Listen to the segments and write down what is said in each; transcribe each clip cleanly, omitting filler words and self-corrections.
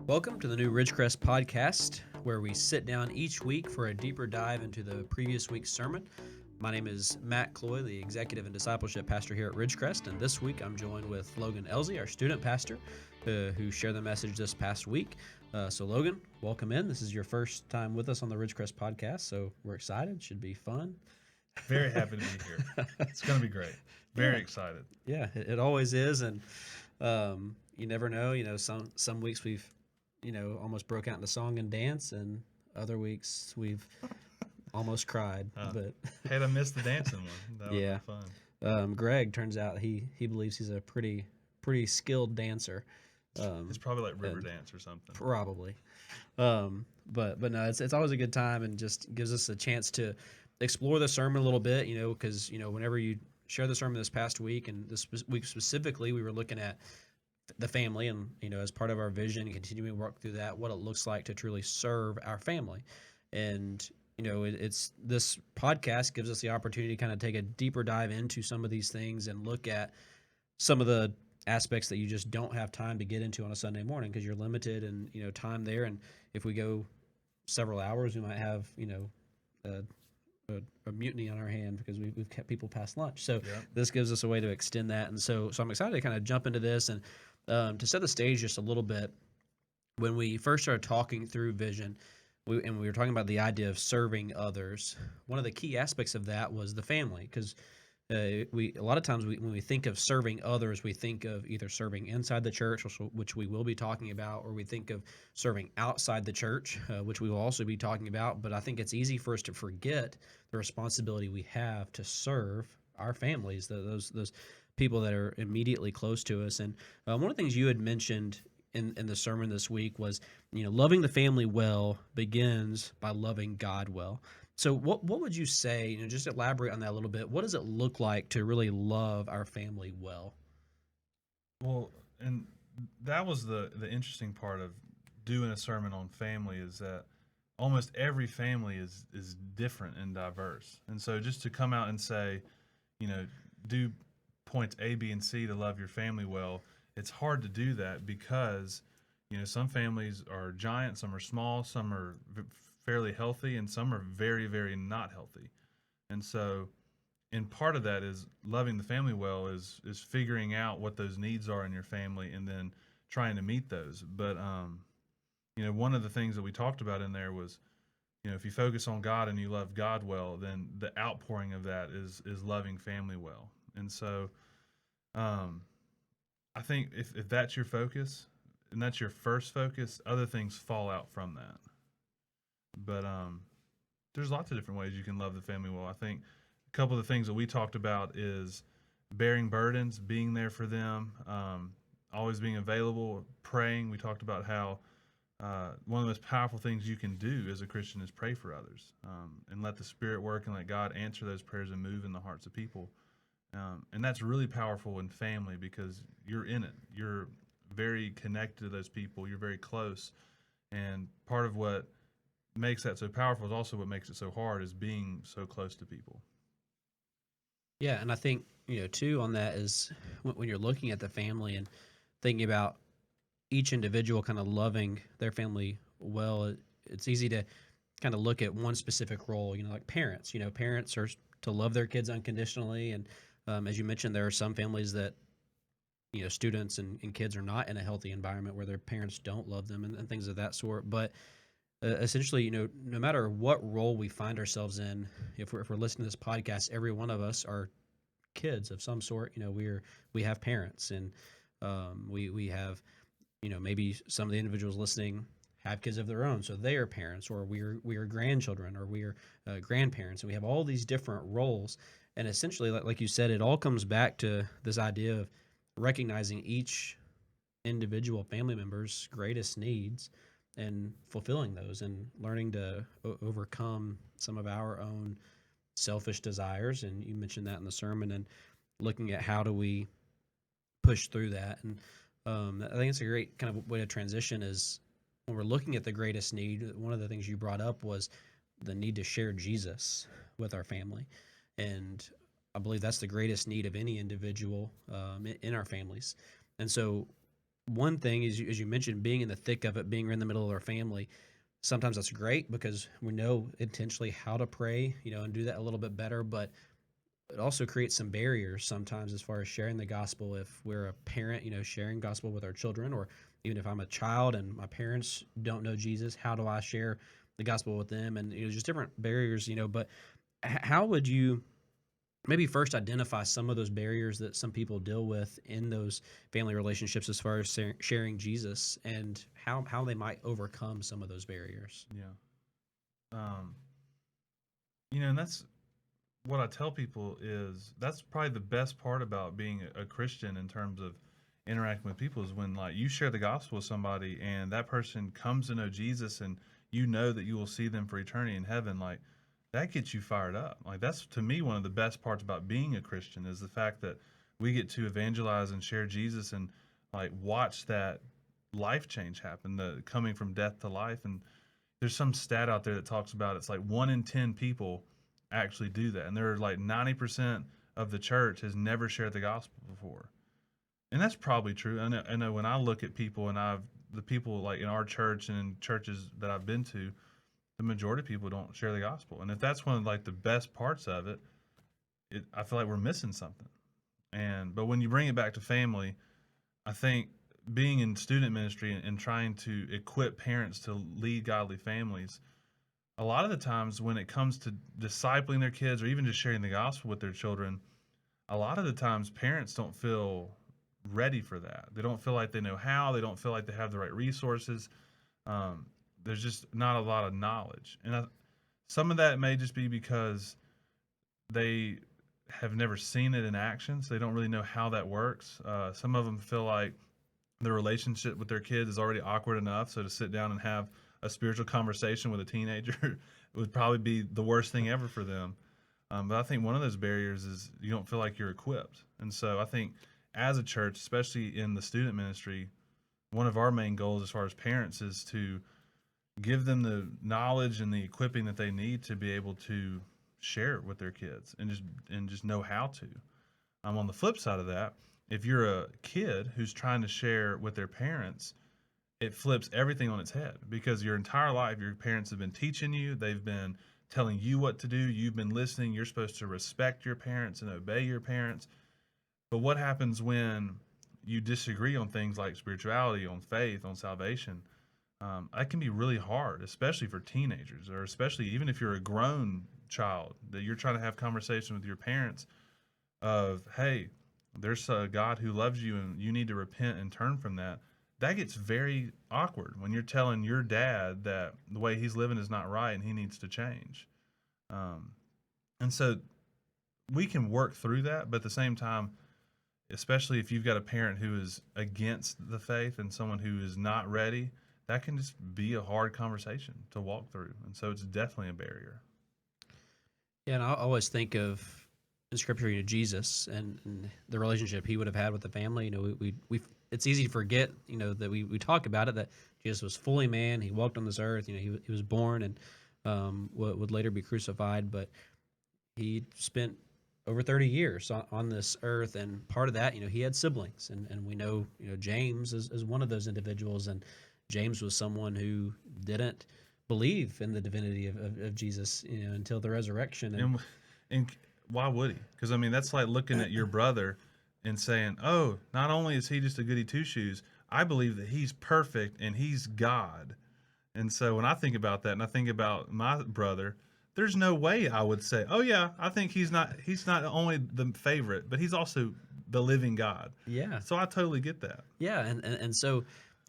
Welcome to the new Ridgecrest podcast, where we sit down each week for a deeper dive into the previous week's sermon. My name is Matt Cloy, the executive and discipleship pastor here at Ridgecrest, and this week I'm joined with Logan Elsie, our student pastor, who shared the message this past week. So Logan, welcome in. This is your first time with us on the Ridgecrest podcast, so we're excited. Should be fun. Very happy to be here. It's going to be great. Very excited. Yeah, it always is, and you never know. Some weeks we've almost broke out into song and dance, and other weeks we've almost cried. But Had I missed the dancing one, that would yeah, be fun. Greg turns out he believes he's a pretty skilled dancer. It's probably like river dance or something. Probably. But no, it's always a good time and just gives us a chance to explore the sermon a little bit, because whenever you share the sermon this past week, and this week specifically, we were looking at the family, and as part of our vision, continuing to work through that, what it looks like to truly serve our family. And it's this podcast gives us the opportunity to kind of take a deeper dive into some of these things and look at some of the aspects that you just don't have time to get into on a Sunday morning because you're limited and time there. And if we go several hours, we might have a mutiny on our hand because we've kept people past lunch. So This gives us a way to extend that. And so I'm excited to kind of jump into this and to set the stage just a little bit. When we first started talking through vision, we were talking about the idea of serving others. One of the key aspects of that was the family, because a lot of times when we think of serving others, we think of either serving inside the church, which we will be talking about, or we think of serving outside the church, which we will also be talking about. But I think it's easy for us to forget the responsibility we have to serve our families, those people that are immediately close to us. And one of the things you had mentioned in the sermon this week was, loving the family well begins by loving God well. So what would you say, just elaborate on that a little bit. What does it look like to really love our family well? Well, and that was the interesting part of doing a sermon on family, is that almost every family is different and diverse. And so just to come out and say, do points A, B, and C to love your family well, it's hard to do that because, some families are giant, some are small, some are fairly healthy, and some are very, very not healthy. And so, and part of that is loving the family well is figuring out what those needs are in your family and then trying to meet those. But one of the things that we talked about in there was, if you focus on God and you love God well, then the outpouring of that is loving family well. And so, I think if that's your focus and that's your first focus, other things fall out from that. But there's lots of different ways you can love the family well. I think a couple of the things that we talked about is bearing burdens, being there for them, always being available, praying. We talked about how one of the most powerful things you can do as a Christian is pray for others, and let the Spirit work and let God answer those prayers and move in the hearts of people. And that's really powerful in family because you're in it. You're very connected to those people. You're very close. And part of what makes that so powerful is also what makes it so hard, is being so close to people. Yeah, and I think, too, on that is when you're looking at the family and thinking about each individual kind of loving their family well, it's easy to kind of look at one specific role, like parents. Parents are to love their kids unconditionally. And as you mentioned, there are some families that, students and kids are not in a healthy environment where their parents don't love them and things of that sort. But essentially, no matter what role we find ourselves in, if we're listening to this podcast, every one of us are kids of some sort. We have parents, and we have, maybe some of the individuals listening have kids of their own, so they are parents, or we are grandchildren, or we are grandparents, and we have all these different roles. And essentially, like you said, it all comes back to this idea of recognizing each individual family member's greatest needs and fulfilling those, and learning to overcome some of our own selfish desires. And you mentioned that in the sermon, and looking at how do we push through that. And I think it's a great kind of way to transition is when we're looking at the greatest need. One of the things you brought up was the need to share Jesus with our family. And I believe that's the greatest need of any individual in our families. And so one thing is, as you mentioned, being in the thick of it, being in the middle of our family. Sometimes that's great because we know intentionally how to pray, and do that a little bit better. But it also creates some barriers sometimes as far as sharing the gospel. If we're a parent, sharing gospel with our children, or even if I'm a child and my parents don't know Jesus, how do I share the gospel with them? And just different barriers. But how would you maybe first identify some of those barriers that some people deal with in those family relationships as far as sharing Jesus, and how they might overcome some of those barriers? Yeah. Um, and that's what I tell people is that's probably the best part about being a Christian in terms of interacting with people is when like you share the gospel with somebody and that person comes to know Jesus and you know that you will see them for eternity in heaven, like that gets you fired up. Like that's to me one of the best parts about being a Christian is the fact that we get to evangelize and share Jesus and like watch that life change happen, the coming from death to life. And there's some stat out there that talks about it's like 1 in 10 people actually do that, and there are like 90% of the church has never shared the gospel before, and that's probably true. I know when I look at people and the people like in our church and in churches that I've been to, the majority of people don't share the gospel, and if that's one of like the best parts of it, I feel like we're missing something. But when you bring it back to family, I think being in student ministry and trying to equip parents to lead godly families, a lot of the times when it comes to discipling their kids or even just sharing the gospel with their children, a lot of the times parents don't feel ready for that. They don't feel like they know how. They don't feel like they have the right resources. Um, there's just not a lot of knowledge, and some of that may just be because they have never seen it in action, so they don't really know how that works. Some of them feel like the relationship with their kids is already awkward enough, so to sit down and have a spiritual conversation with a teenager would probably be the worst thing ever for them. But I think one of those barriers is you don't feel like you're equipped. And so I think as a church, especially in the student ministry, one of our main goals as far as parents is to give them the knowledge and the equipping that they need to be able to share it with their kids and just know how to. On the flip side of that, if you're a kid who's trying to share with their parents, it flips everything on its head because your entire life, your parents have been teaching you, they've been telling you what to do, you've been listening, you're supposed to respect your parents and obey your parents. But what happens when you disagree on things like spirituality, on faith, on salvation? That can be really hard, especially for teenagers, or especially even if you're a grown child that you're trying to have conversation with your parents of, hey, there's a God who loves you and you need to repent and turn from that. That gets very awkward when you're telling your dad that the way he's living is not right and he needs to change. Um, and so we can work through that, but at the same time, especially if you've got a parent who is against the faith and someone who is not ready, that can just be a hard conversation to walk through. And so it's definitely a barrier. Yeah, and I always think of in Scripture, Jesus and the relationship he would have had with the family. We it's easy to forget, that we talk about it, that Jesus was fully man. He walked on this earth. He was born and would later be crucified, but he spent over 30 years on this earth, and part of that, he had siblings, and we know, James is one of those individuals, and James was someone who didn't believe in the divinity of Jesus, until the resurrection. And why would he? Because I mean, that's like looking at your brother and saying, "Oh, not only is he just a goody two shoes, I believe that he's perfect and he's God." And so when I think about that, and I think about my brother, there's no way I would say, "Oh yeah, I think he's not only the favorite, but he's also the living God." Yeah, So I totally get that. yeah, and so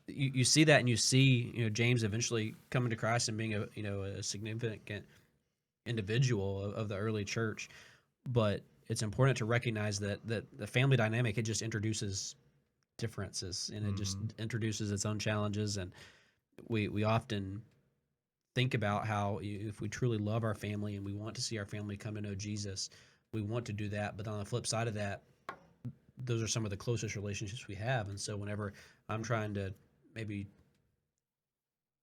you see that, and you see, James eventually coming to Christ and being a significant individual of the early church. But it's important to recognize that the family dynamic, it just introduces differences, and it just Hmm. introduces its own challenges. And we often think about how, if we truly love our family and we want to see our family come to know Jesus, we want to do that. But on the flip side of that, those are some of the closest relationships we have. And so whenever I'm trying to maybe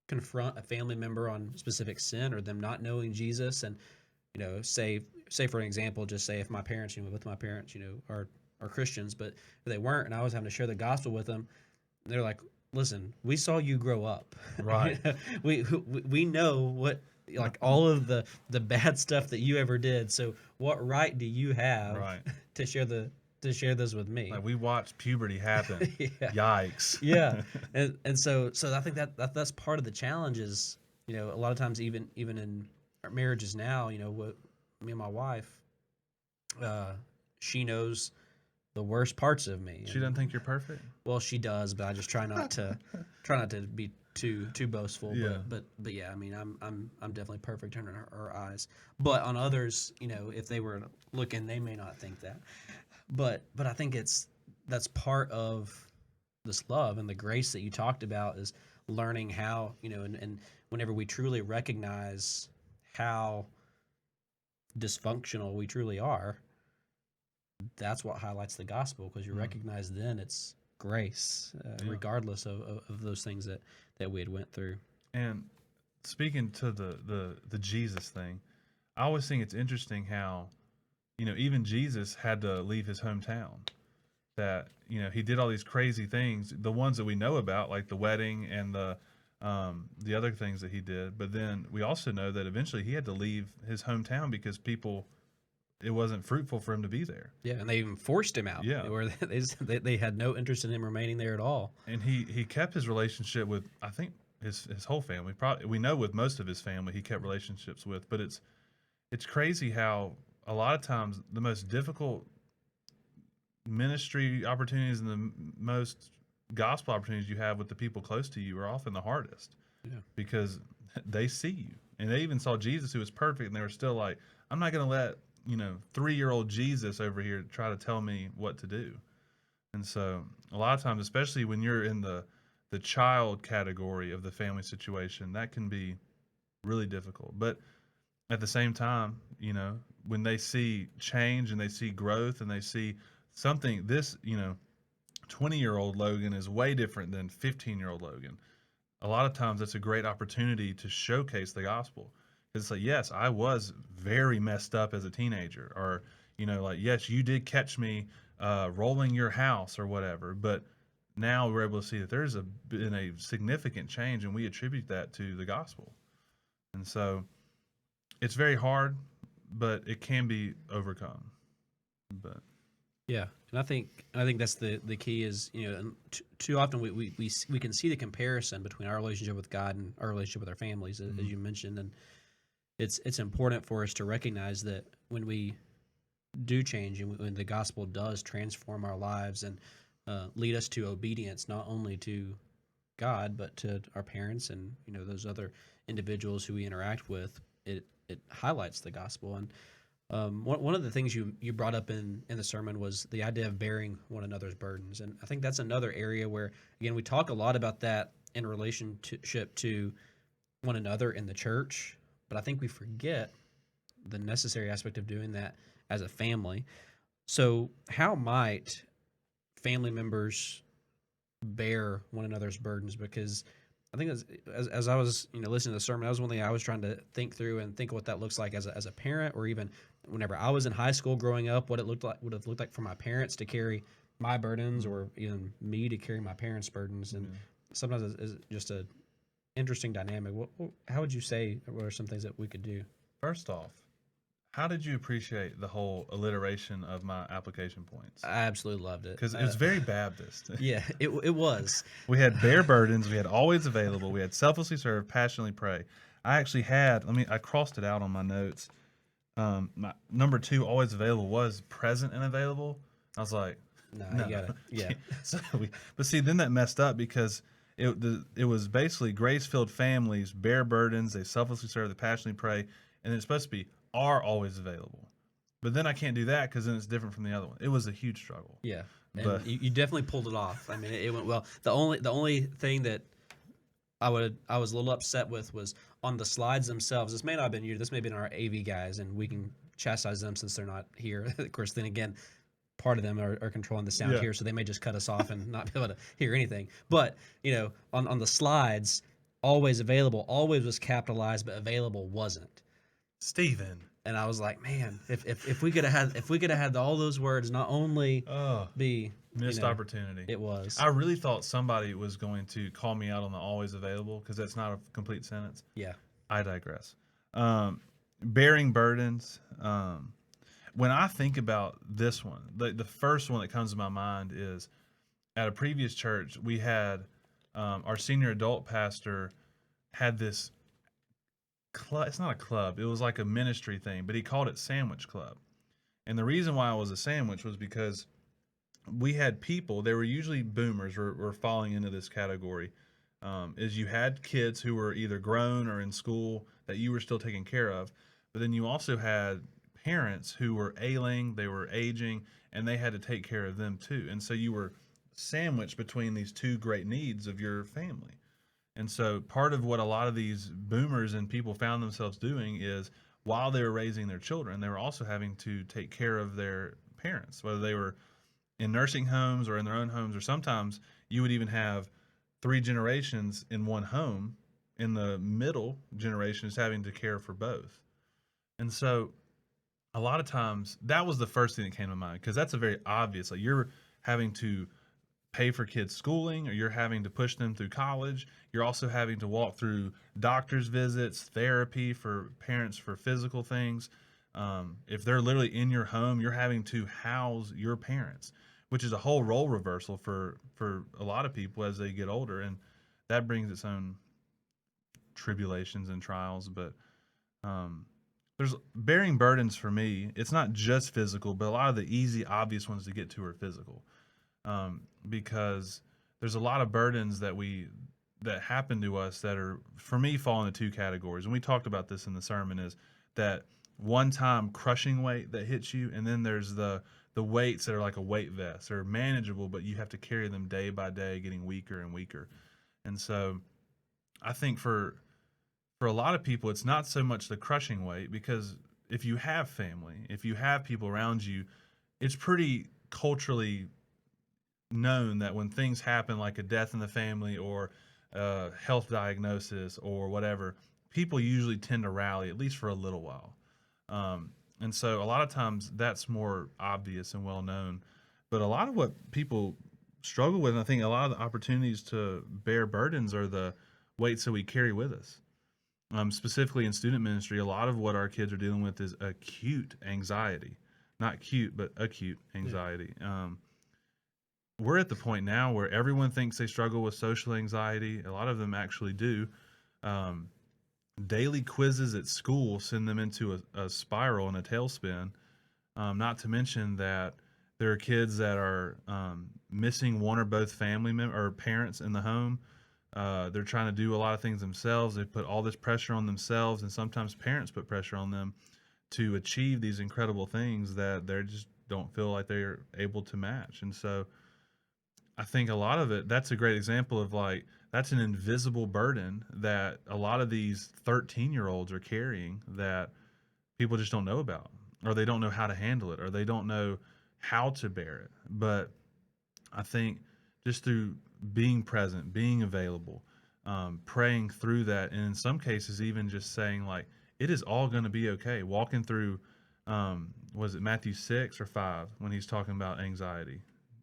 confront a family member on specific sin or them not knowing Jesus, and say for an example, just say if my parents, with my parents, are Christians, but if they weren't, and I was having to share the gospel with them, They're like, listen, we saw you grow up. Right. We know what, like, all of the bad stuff that you ever did. So what right do you have Right. to share this with me? Like we watched puberty happen. Yeah. Yikes. Yeah. And so I think that's part of the challenge is, a lot of times even in our marriages now, what me and my wife, uh, she knows the worst parts of me. She doesn't think you're perfect. Well, she does, but I just try not to be too boastful. Yeah. But yeah, I mean, I'm definitely perfect in her eyes. But on others, if they were looking, they may not think that. But I think that's part of this love and the grace that you talked about is learning how, and whenever we truly recognize how dysfunctional we truly are, that's what highlights the gospel, because you recognize then it's grace, Yeah. regardless of those things that we had went through. And speaking to the Jesus thing, I always think it's interesting how, even Jesus had to leave his hometown. That he did all these crazy things, the ones that we know about, like the wedding and the other things that he did. But then we also know that eventually he had to leave his hometown because it wasn't fruitful for him to be there. Yeah, and they even forced him out. Yeah. Where they had no interest in him remaining there at all. And he kept his relationship with, I think, his whole family. Probably we know with most of his family he kept relationships with. But it's crazy how a lot of times the most difficult ministry opportunities and the most gospel opportunities you have with the people close to you are often the hardest. Yeah. Because they see you. And they even saw Jesus, who was perfect, and they were still like, I'm not going to let 3-year-old Jesus over here try to tell me what to do. And so a lot of times, especially when you're in the child category of the family situation, that can be really difficult. But at the same time, when they see change and they see growth and they see something, this 20-year-old Logan is way different than 15-year-old Logan. A lot of times that's a great opportunity to showcase the gospel. It's like, yes, I was very messed up as a teenager, or like, yes, you did catch me rolling your house or whatever, but now we're able to see that there's been a significant change, and we attribute that to the gospel. And so it's very hard, but it can be overcome. But Yeah, and I think that's the key is, and too often we can see the comparison between our relationship with God and our relationship with our families, as you mentioned, and it's important for us to recognize that when we do change and when the gospel does transform our lives and lead us to obedience, not only to God but to our parents and those other individuals who we interact with, it highlights the gospel. And one of the things you brought up in the sermon was the idea of bearing one another's burdens. And I think that's another area where, again, we talk a lot about that in relationship to one another in the church, but I think we forget the necessary aspect of doing that as a family. So how might family members bear one another's burdens? Because I think as I was listening to the sermon, that was one thing I was trying to think through and think what that looks like as a parent, or even whenever I was in high school growing up, what it would have looked like for my parents to carry my burdens, or even me to carry my parents' burdens. And sometimes it's just a interesting dynamic. How would you say, what are some things that we could do? first off, how did you appreciate the whole alliteration of my application points? I absolutely loved it. Because it was very Baptist. Yeah, it was. We had bear burdens. We had always available. We had selflessly serve, passionately pray. I actually had, I crossed it out on my notes. My number 2, always available, was present and available. I was like, No, no. you gotta, yeah. But see, then that messed up because it was basically grace-filled families, bear burdens, they selflessly serve, they passionately pray, and it's supposed to be are always available. But then I can't do that because then it's different from the other one. It was a huge struggle. Yeah, and But you definitely pulled it off. I mean, it went well. The only thing that I was a little upset with was on the slides themselves. This may not have been you. This may have been our AV guys, and we can chastise them since they're not here. Of course, then again, part of them are controlling the sound Yeah. here, so they may just cut us off and not be able to hear anything. But on the slides, always available, always was capitalized, but available wasn't. Steven. And I was like, man, if we could have had all those words, not only Oh, be, missed opportunity. it was. I really thought somebody was going to call me out on the always available because that's not a complete sentence. Yeah. I digress. Bearing burdens. When I think about this one, the first one that comes to my mind is at a previous church, we had our senior adult pastor had this club. It's not a club, it was like a ministry thing, but he called it Sandwich Club. And the reason why it was a sandwich was because we had people, they were usually boomers, were falling into this category. Is you had kids who were either grown or in school that you were still taking care of, but then you also had parents who were ailing, they were aging, and they had to take care of them too. And so you were sandwiched between these two great needs of your family. And so part of what a lot of these boomers and people found themselves doing is while they were raising their children, they were also having to take care of their parents, whether they were in nursing homes or in their own homes, or sometimes you would even have three generations in one home, in the middle generation is having to care for both. And so a lot of times that was the first thing that came to mind because that's a very obvious, like you're having to pay for kids schooling or you're having to push them through college. You're also having to walk through doctor's visits, therapy for parents for physical things. If they're literally in your home, you're having to house your parents, which is a whole role reversal for a lot of people as they get older, and that brings its own tribulations and trials. But there's bearing burdens for me. It's not just physical, but a lot of the easy, obvious ones to get to are physical, because there's a lot of burdens that happen to us that are, for me, fall into two categories. And we talked about this in the sermon, is that one-time crushing weight that hits you, and then there's the weights that are like a weight vest. They're manageable, but you have to carry them day by day, getting weaker and weaker. And so I think for a lot of people, it's not so much the crushing weight, because if you have family, if you have people around you, it's pretty culturally known that when things happen, like a death in the family or a health diagnosis or whatever, people usually tend to rally, at least for a little while. And so a lot of times that's more obvious and well known. But a lot of what people struggle with, and I think a lot of the opportunities to bear burdens, are the weights that we carry with us. Specifically in student ministry, a lot of what our kids are dealing with is acute anxiety. Not cute, but acute anxiety. Yeah. We're at the point now where everyone thinks they struggle with social anxiety. A lot of them actually do. Daily quizzes at school send them into a spiral and a tailspin. Not to mention that there are kids that are missing one or both family or parents in the home. They're trying to do a lot of things themselves. They put all this pressure on themselves, and sometimes parents put pressure on them to achieve these incredible things that they just don't feel like they're able to match. And so I think a lot of it, that's a great example of, like, that's an invisible burden that a lot of these 13-year-olds are carrying that people just don't know about, or they don't know how to handle it, or they don't know how to bear it. But I think just through being present, being available, praying through that, and in some cases even just saying, like, it is all going to be okay. Walking through, was it Matthew 6 or 5 when he's talking about anxiety?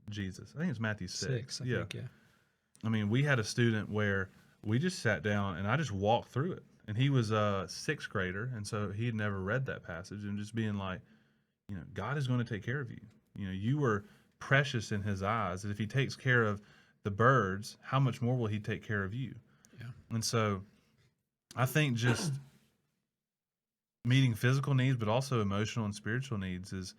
Jesus, I think it's Matthew 6. I think, yeah. I mean, we had a student where we just sat down and I just walked through it, and he was a sixth grader, and so he had never read that passage, and just being like, God is going to take care of you. You were precious in his eyes, and if he takes care of the birds, how much more will he take care of you? Yeah. And so I think just meeting physical needs, but also emotional and spiritual needs, is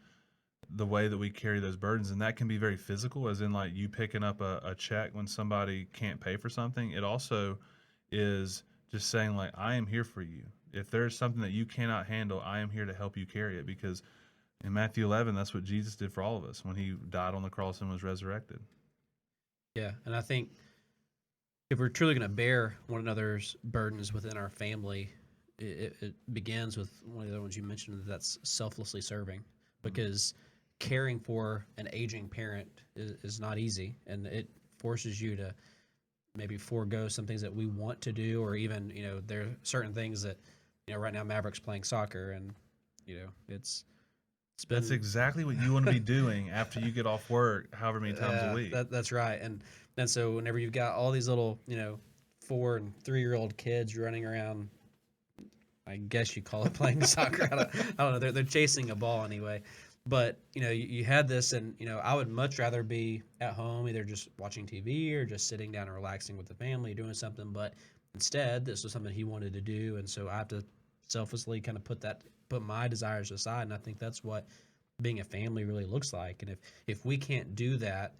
the way that we carry those burdens. And that can be very physical, as in, like, you picking up a check when somebody can't pay for something. It also is just saying, like, I am here for you. If there's something that you cannot handle, I am here to help you carry it, because in Matthew 11, that's what Jesus did for all of us when he died on the cross and was resurrected. Yeah, and I think if we're truly going to bear one another's burdens within our family, it begins with one of the ones you mentioned, that's selflessly serving, because caring for an aging parent is not easy, and it forces you to maybe forego some things that we want to do, or even, there are certain things that, right now Maverick's playing soccer, and It's That's been exactly what you want to be doing after you get off work, however many times a yeah, week. that's right. And so whenever you've got all these little 4 and 3-year-old kids running around, I guess you call it playing soccer. I don't know. They're chasing a ball anyway. But you had this, and I would much rather be at home, either just watching TV or just sitting down and relaxing with the family, doing something. But instead, this was something he wanted to do, and so I have to selflessly kind of put my desires aside. And I think that's what being a family really looks like. And if we can't do that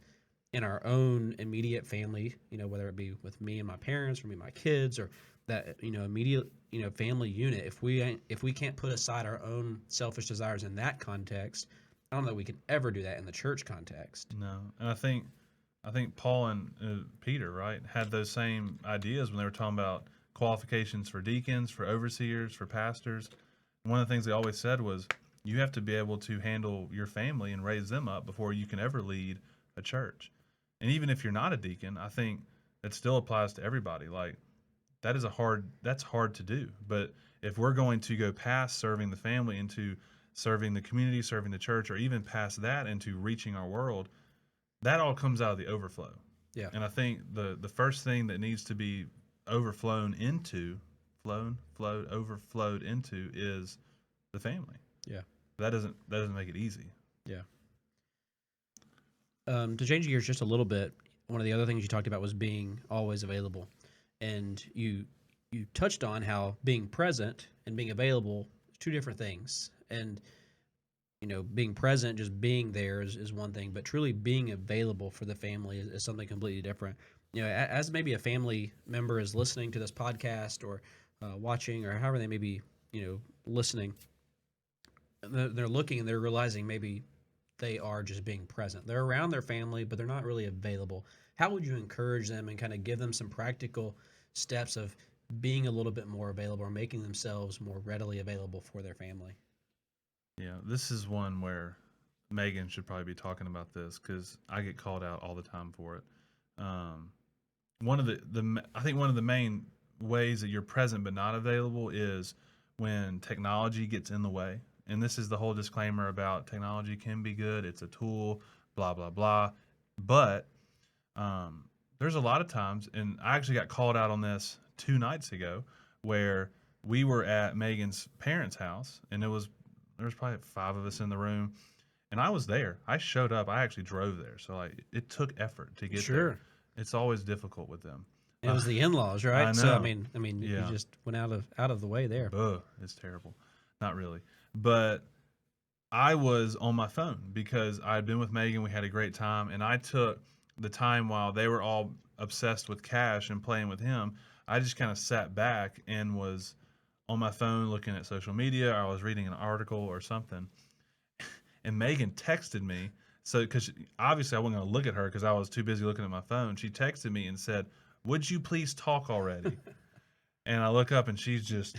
in our own immediate family, whether it be with me and my parents, or me and my kids, or that immediate family unit, if we can't put aside our own selfish desires in that context, I don't know that we can ever do that in the church context. No, and I think Paul and Peter, right, had those same ideas when they were talking about qualifications for deacons, for overseers, for pastors. And one of the things they always said was you have to be able to handle your family and raise them up before you can ever lead a church. And even if you're not a deacon, I think it still applies to everybody. Like that's hard to do. But if we're going to go past serving the family into serving the community, serving the church, or even past that into reaching our world, that all comes out of the overflow. Yeah, And I think the first thing that needs to be overflown into, overflowed into is the family. yeah, That doesn't make it easy. yeah. To change gears just a little bit, one of the other things you talked about was being always available, and you touched on how being present and being available is two different things. And being present, just being there is one thing, but truly being available for the family is something completely different. As maybe a family member is listening to this podcast, or watching, or however they may be, listening, they're looking and they're realizing maybe they are just being present. They're around their family, but they're not really available. How would you encourage them and kind of give them some practical steps of being a little bit more available, or making themselves more readily available for their family? Yeah, this is one where Megan should probably be talking about this because I get called out all the time for it. Um, one of I think one of the main ways that you're present but not available is when technology gets in the way. And this is the whole disclaimer about technology can be good, it's a tool, blah blah blah. But um, there's a lot of times, and I actually got called out on this 2 nights ago, where we were at Megan's parents' house, and there was probably 5 of us in the room, and I was there. I showed up. I actually drove there, so like it took effort to get there. Sure. It's always difficult with them. And it was the in-laws, I right? So I know. mean, you Yeah. just went out of the way there. Ugh, it's terrible. Not really. But I was on my phone because I had been with Megan. We had a great time. And I took the time while they were all obsessed with Cash and playing with him. I just kind of sat back and was on my phone looking at social media, or I was reading an article or something. And Megan texted me. So, because obviously I wasn't going to look at her because I was too busy looking at my phone. She texted me and said, "Would you please talk already?" And I look up and she's just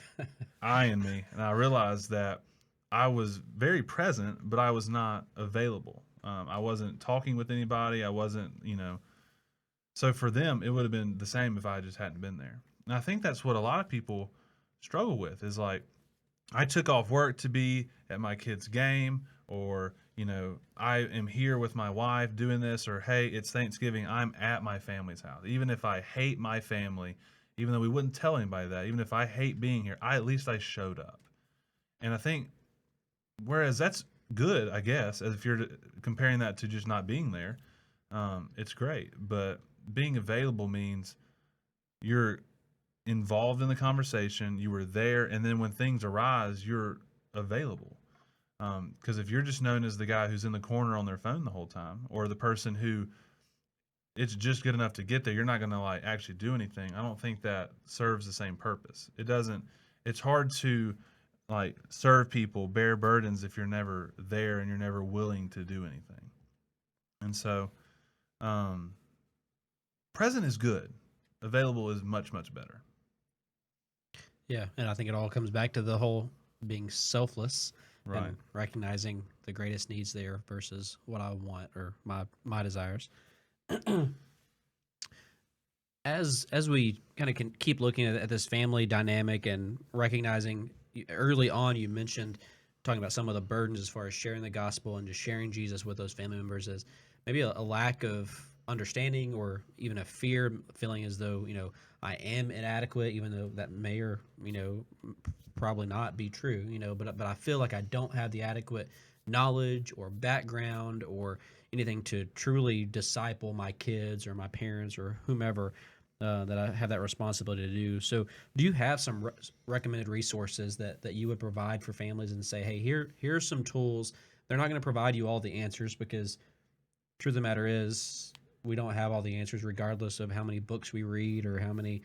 eyeing me. And I realized that I was very present, but I was not available. I wasn't talking with anybody. I wasn't. So for them, it would have been the same if I just hadn't been there. And I think that's what a lot of people struggle with is like, I took off work to be at my kid's game, or, I am here with my wife doing this, or hey, it's Thanksgiving, I'm at my family's house. Even if I hate my family, even though we wouldn't tell anybody that, even if I hate being here, at least I showed up. And I think, whereas that's good, I guess, as if you're comparing that to just not being there, it's great. But being available means you're involved in the conversation, you were there, and then when things arise, you're available. Because if you're just known as the guy who's in the corner on their phone the whole time, or the person who it's just good enough to get there, you're not going to like actually do anything. I don't think that serves the same purpose. It doesn't. It's hard to like serve people, bear burdens if you're never there and you're never willing to do anything. And so, um, present is good. Available is much much better. Yeah, and I think it all comes back to the whole being selfless Right. and recognizing the greatest needs there versus what I want, or my desires. As we kind of can keep looking at this family dynamic and recognizing, early on you mentioned talking about some of the burdens as far as sharing the gospel and just sharing Jesus with those family members is maybe a lack of understanding or even a fear, feeling as though, I am inadequate, even though that may or, probably not be true, but I feel like I don't have the adequate knowledge or background or anything to truly disciple my kids or my parents or whomever that I have that responsibility to do. So, do you have some recommended resources that you would provide for families and say, hey, here's some tools. They're not going to provide you all the answers because truth of the matter is we don't have all the answers, regardless of how many books we read or how many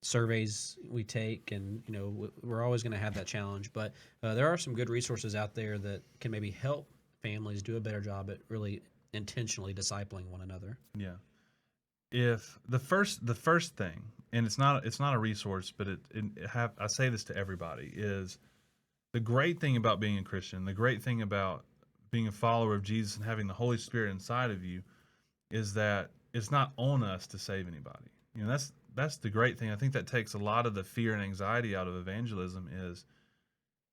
surveys we take, and we're always going to have that challenge. But there are some good resources out there that can maybe help families do a better job at really intentionally discipling one another. Yeah. If the first thing, and it's not a resource, but I say this to everybody, is the great thing about being a Christian, the great thing about being a follower of Jesus and having the Holy Spirit inside of you is that it's not on us to save anybody. That's the great thing. I think that takes a lot of the fear and anxiety out of evangelism is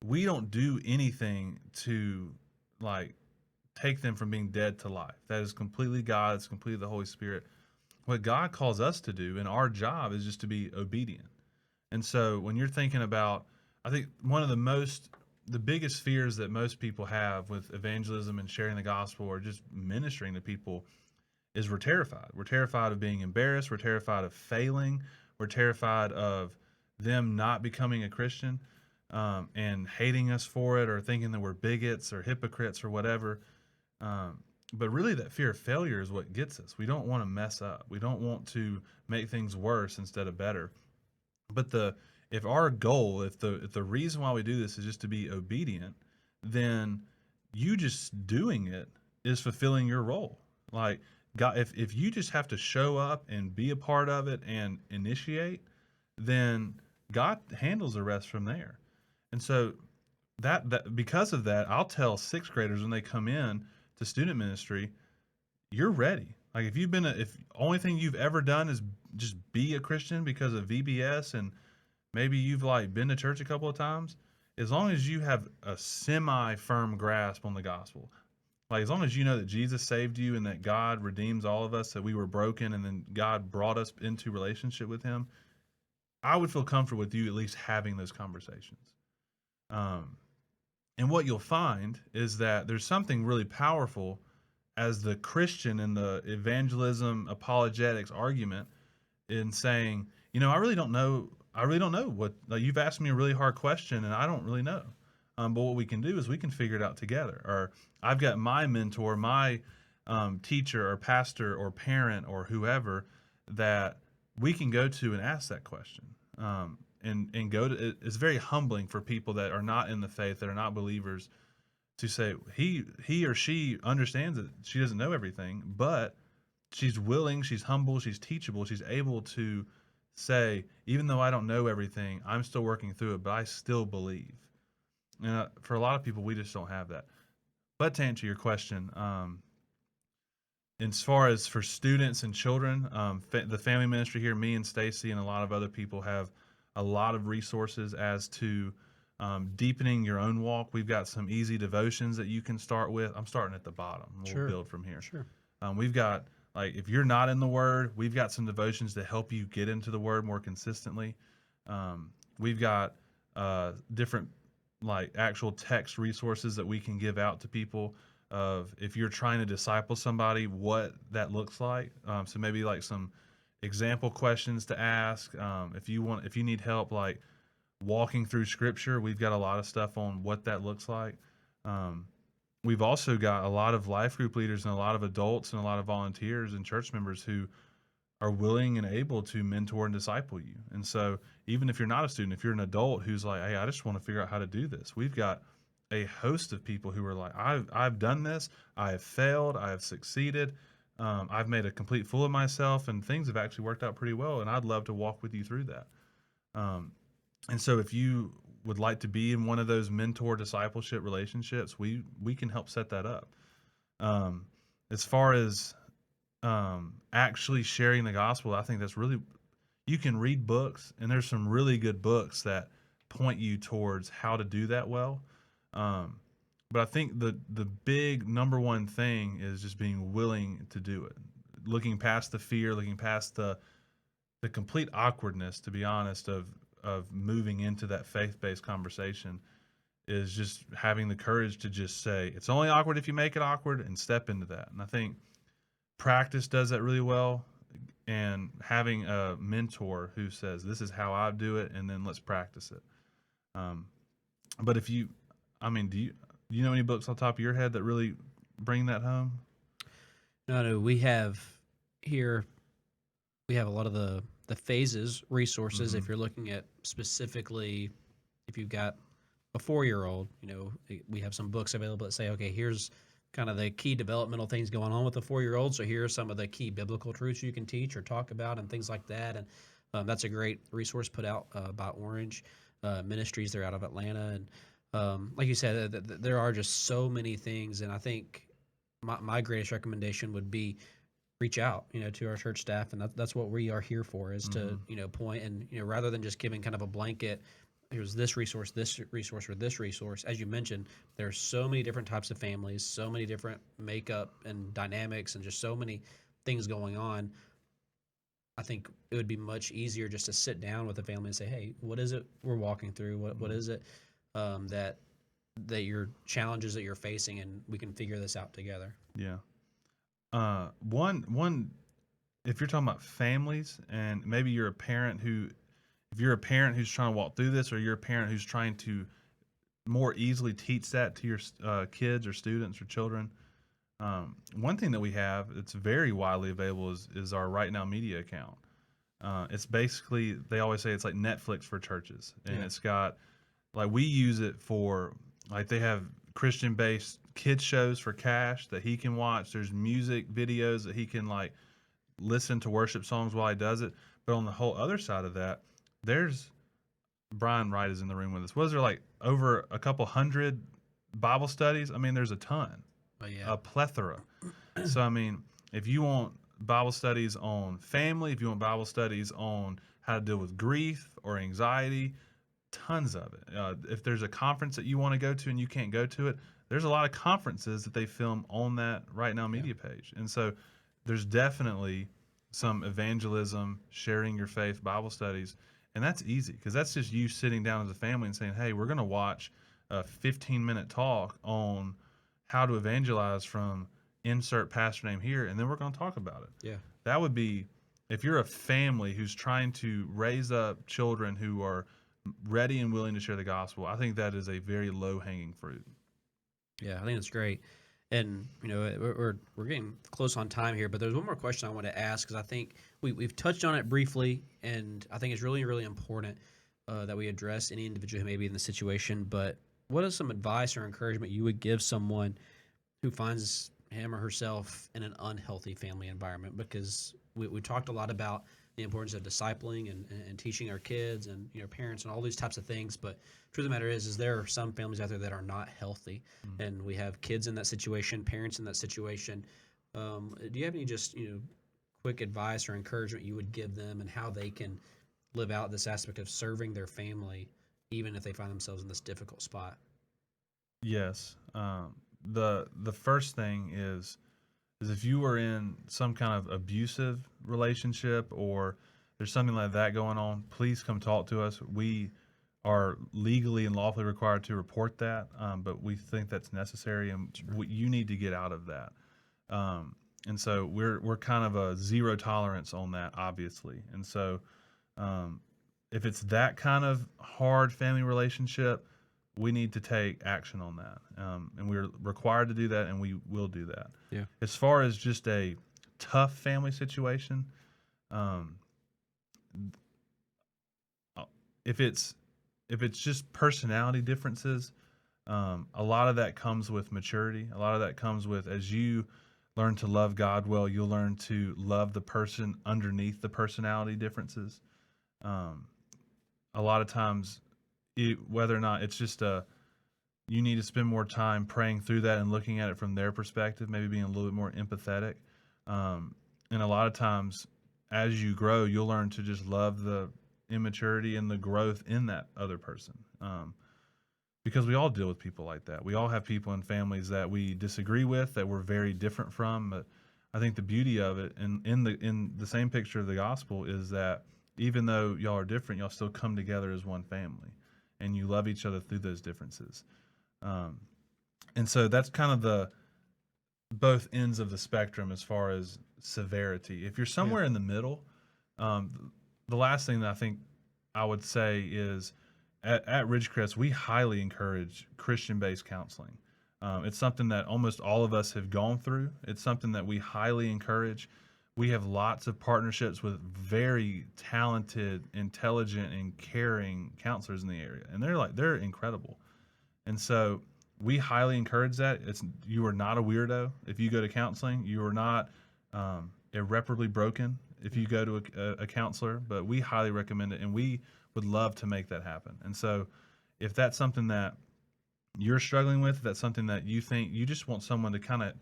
we don't do anything to like take them from being dead to life. That is completely God, it's completely the Holy Spirit. What God calls us to do and our job is just to be obedient. And so when you're thinking about, I think one of the biggest fears that most people have with evangelism and sharing the gospel or just ministering to people is we're terrified. We're terrified of being embarrassed. We're terrified of failing. We're terrified of them not becoming a Christian and hating us for it or thinking that we're bigots or hypocrites or whatever. But really, that fear of failure is what gets us. We don't want to mess up. We don't want to make things worse instead of better. But if our goal, if the reason why we do this is just to be obedient, then you just doing it is fulfilling your role. Like God, if you just have to show up and be a part of it and initiate, then God handles the rest from there. And so that because of that, I'll tell sixth graders when they come in to student ministry, you're ready. Like if you've been if only thing you've ever done is just be a Christian because of VBS and maybe you've like been to church a couple of times, as long as you have a semi firm grasp on the gospel, like as long as you know that Jesus saved you and that God redeems all of us, that we were broken and then God brought us into relationship with him, I would feel comfortable with you at least having those conversations. And what you'll find is that there's something really powerful as the Christian in the evangelism apologetics argument in saying, I really don't know. I really don't know what, like, you've asked me a really hard question and I don't really know. But what we can do is we can figure it out together. Or I've got my mentor, my teacher or pastor or parent or whoever that we can go to and ask that question. And go to, it's very humbling for people that are not in the faith, that are not believers, to say he or she understands that she doesn't know everything, but she's willing, she's humble, she's teachable, she's able to say, even though I don't know everything, I'm still working through it, but I still believe. And for a lot of people, we just don't have that. But to answer your question, as far as for students and children, the family ministry here, me and Stacy and a lot of other people have a lot of resources as to deepening your own walk. We've got some easy devotions that you can start with. I'm starting at the bottom. We'll build from here. Sure. We've got, like, if you're not in the Word, we've got some devotions to help you get into the Word more consistently. We've got different, like, actual text resources that we can give out to people of if you're trying to disciple somebody, what that looks like. So maybe like some example questions to ask. If you need help, like walking through Scripture, we've got a lot of stuff on what that looks like. We've also got a lot of life group leaders and a lot of adults and a lot of volunteers and church members who are willing and able to mentor and disciple you. And so even if you're not a student, if you're an adult who's like, hey, I just want to figure out how to do this, we've got a host of people who are like, I've done this, I have failed, I have succeeded, I've made a complete fool of myself, and things have actually worked out pretty well, and I'd love to walk with you through that. And so if you would like to be in one of those mentor discipleship relationships, we can help set that up. As far as actually sharing the gospel, I think that's really, you can read books, and there's some really good books that point you towards how to do that well. Um, but I think the big number one thing is just being willing to do it, looking past the fear, looking past the complete awkwardness, to be honest, of moving into that faith based conversation, is just having the courage to just say it's only awkward if you make it awkward and step into that. And I think practice does that really well, and having a mentor who says this is how I do it, and then let's practice it. Um, but if you, I mean, do you know any books on top of your head that really bring that home? No, we have here. We have a lot of the phases resources. Mm-hmm. If you're looking at specifically, if you've got a 4-year-old, we have some books available that say, okay, here's kind of the key developmental things going on with the 4-year-old. So here are some of the key biblical truths you can teach or talk about and things like that. And that's a great resource put out by Orange Ministries. They're out of Atlanta. And like you said, there are just so many things. And I think my greatest recommendation would be reach out, to our church staff, and that's what we are here for, is Mm-hmm. to, point, and rather than just giving kind of a blanket, here's this resource, or this resource. As you mentioned, there's so many different types of families, so many different makeup and dynamics, and just so many things going on. I think it would be much easier just to sit down with the family and say, hey, what is it we're walking through? What Mm-hmm. is it that your challenges that you're facing, and we can figure this out together. Yeah. One, if you're talking about families, and maybe you're a parent who, if you're a parent who's trying to walk through this, or you're a parent who's trying to more easily teach that to your kids or students or children, one thing that we have that's very widely available is our Right Now Media account. It's basically, they always say it's like Netflix for churches, and Yeah. it's got, like, we use it for, like, they have Christian based kids shows for Cash that he can watch. There's music videos that he can, like, listen to worship songs while he does it. But on the whole other side of that, there's Brian Wright is in the room with us. Was there like over a couple hundred Bible studies? I mean, there's a ton, But yeah. a plethora. So I mean, if you want Bible studies on family, if you want Bible studies on how to deal with grief or anxiety, tons of it. If there's a conference that you want to go to and you can't go to it, there's a lot of conferences that they film on that Right Now Yeah. Media page. And so there's definitely some evangelism, sharing your faith, Bible studies, and that's easy because that's just you sitting down as a family and saying, "Hey, we're going to watch a 15-minute talk on how to evangelize from insert pastor name here, and then we're going to talk about it." Yeah. That would be, if you're a family who's trying to raise up children who are ready and willing to share the gospel, I think that is a very low hanging fruit. Yeah, I think that's great. And we're getting close on time here, but there's one more question I want to ask, because I think we've touched on it briefly, and I think it's really really important that we address any individual who may be in the situation. But what is some advice or encouragement you would give someone who finds him or herself in an unhealthy family environment? Because we talked a lot about the importance of discipling and teaching our kids and parents and all these types of things. But truth of the matter is there are some families out there that are not healthy, and we have kids in that situation, parents in that situation. Do you have any just quick advice or encouragement you would give them, and how they can live out this aspect of serving their family, even if they find themselves in this difficult spot? Yes. The first thing is if you are in some kind of abusive relationship or there's something like that going on, please come talk to us. We are legally and lawfully required to report that, but we think that's necessary, and you need to get out of that. And so we're kind of a zero tolerance on that, obviously. And so if it's that kind of hard family relationship, we need to take action on that, and we're required to do that, and we will do that. Yeah. As far as just a tough family situation, um, if it's just personality differences, a lot of that comes with maturity. A lot of that comes with, as you learn to love God well, you'll learn to love the person underneath the personality differences. A lot of times, whether or not it's just you need to spend more time praying through that and looking at it from their perspective, maybe being a little bit more empathetic. And a lot of times, as you grow, you'll learn to just love the immaturity and the growth in that other person. because we all deal with people like that. We all have people in families that we disagree with, that we're very different from. But I think the beauty of it, and in the same picture of the gospel, is that even though y'all are different, y'all still come together as one family, and you love each other through those differences. Um, and so that's kind of the both ends of the spectrum as far as severity. If you're Yeah. somewhere in the middle, the last thing that I think I would say is at Ridgecrest, we highly encourage Christian based counseling. It's something that almost all of us have gone through. It's something that we highly encourage. We have lots of partnerships with very talented, intelligent, and caring counselors in the area, and they're incredible. And so we highly encourage that. You are not a weirdo if you go to counseling. You are not irreparably broken if you go to a counselor. But we highly recommend it, and we would love to make that happen. And so, if that's something that you're struggling with, if that's something that you think you just want someone to kind of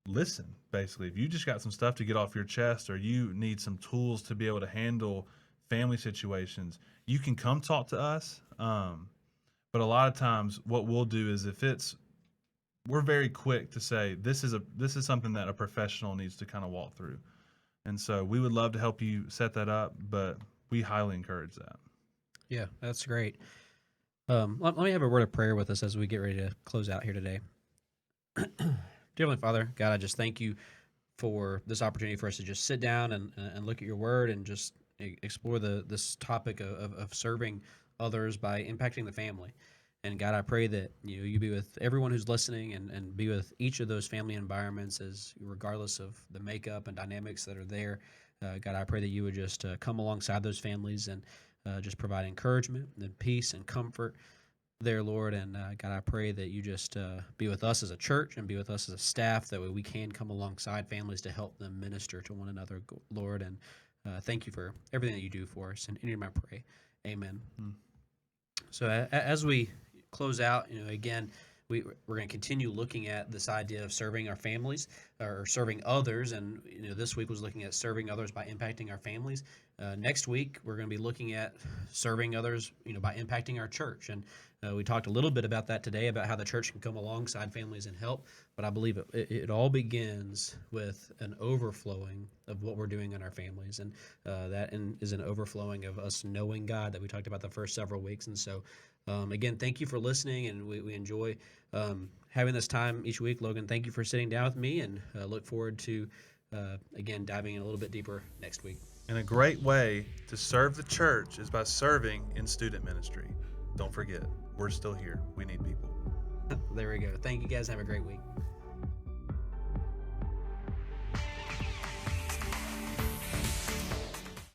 listen, basically, if you just got some stuff to get off your chest, or you need some tools to be able to handle family situations, you can come talk to us. But a lot of times, what we'll do is we're very quick to say this is something that a professional needs to kind of walk through, and so we would love to help you set that up, but we highly encourage that. Yeah, that's great. Let me have a word of prayer with us as we get ready to close out here today. Dear Heavenly Father, God, I just thank you for this opportunity for us to just sit down and look at your word and just explore this topic of serving others by impacting the family. And God, I pray that you be with everyone who's listening and be with each of those family environments, as regardless of the makeup and dynamics that are there. God, I pray that you would just come alongside those families and just provide encouragement and peace and comfort there, Lord. And God, I pray that you just be with us as a church and be with us as a staff, that way we can come alongside families to help them minister to one another, Lord. And thank you for everything that you do for us. And in your name I pray, amen. Hmm. So as we close out, again, we're going to continue looking at this idea of serving our families or serving others. And this week was looking at serving others by impacting our families. Next week we're going to be looking at serving others, by impacting our church. And we talked a little bit about that today, about how the church can come alongside families and help. But I believe it all begins with an overflowing of what we're doing in our families, and that is an overflowing of us knowing God that we talked about the first several weeks. And so, again, thank you for listening, and we enjoy having this time each week. Logan, thank you for sitting down with me, and look forward to, again, diving in a little bit deeper next week. And a great way to serve the church is by serving in student ministry. Don't forget, we're still here. We need people. There we go. Thank you guys. Have a great week.